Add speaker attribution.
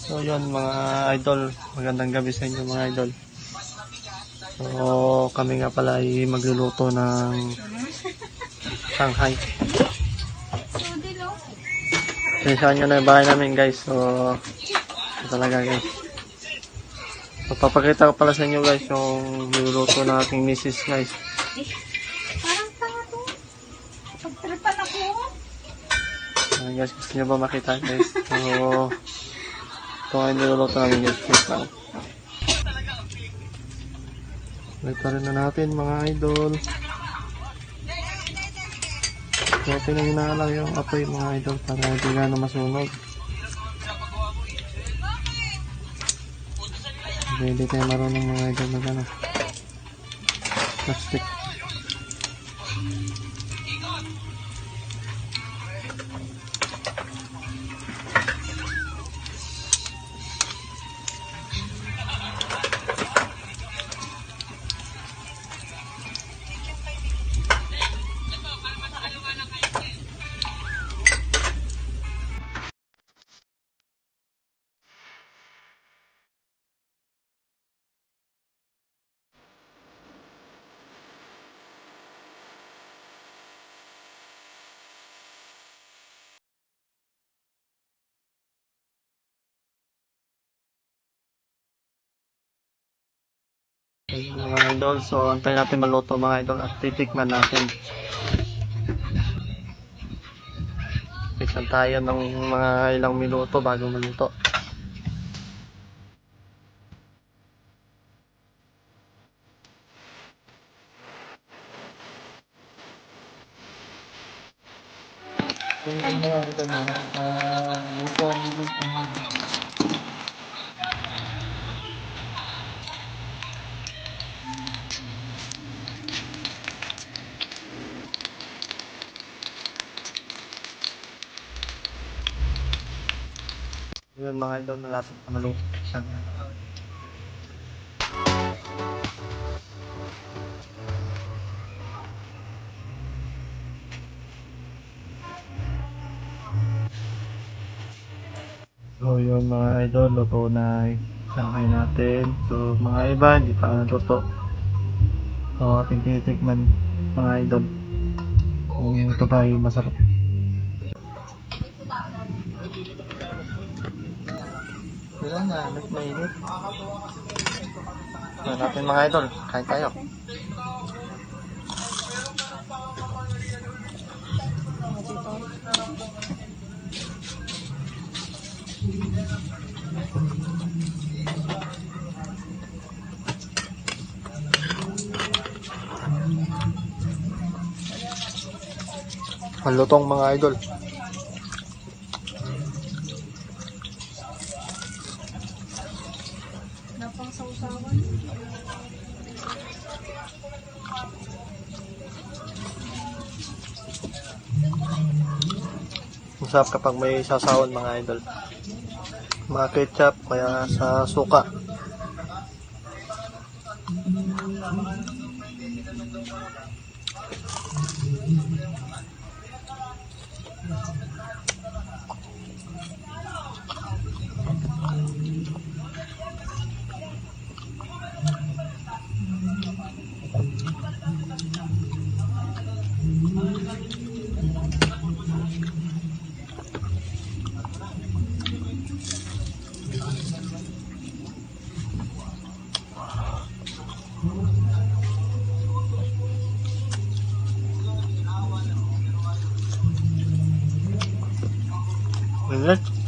Speaker 1: So yun mga idol, magandang gabi sa inyo mga idol. So kami nga pala ay magluluto ng Shanghai. Sinisaan nyo na yung bahay namin guys. So talaga guys. So papakita ko pala sa inyo guys yung niluluto ng aking misis guys.
Speaker 2: Parang tanga to. Pagtripan ako.
Speaker 1: Guys, gusto nyo ba makita guys? So ito nga yung niluluto namin guys. Wait lang. Wait rin na natin mga idol. So pinagina lang yung apoy mga idol para hindi na masunog. Hindi tayo marunong mga idol na gano'n. Plastic. Mga idol, so antay natin maluto mga idol at titikman natin. Tikman tayo ng mga ilang minuto bago maluto. Yun mga idol, malapit na maluto siya. So yun mga idol, luto na Shanghai natin. So mga iba, hindi pa luto. So ating titikman mga idol. Kung ito ba ay masarap. Wala na, mainit. So natin mga idol, kain tayo. Malutong mga idol.
Speaker 2: Napang sausawan.
Speaker 1: Masarap kapag may sasawan mga idol. Mga ketchup, kaya sa suka. Ingat.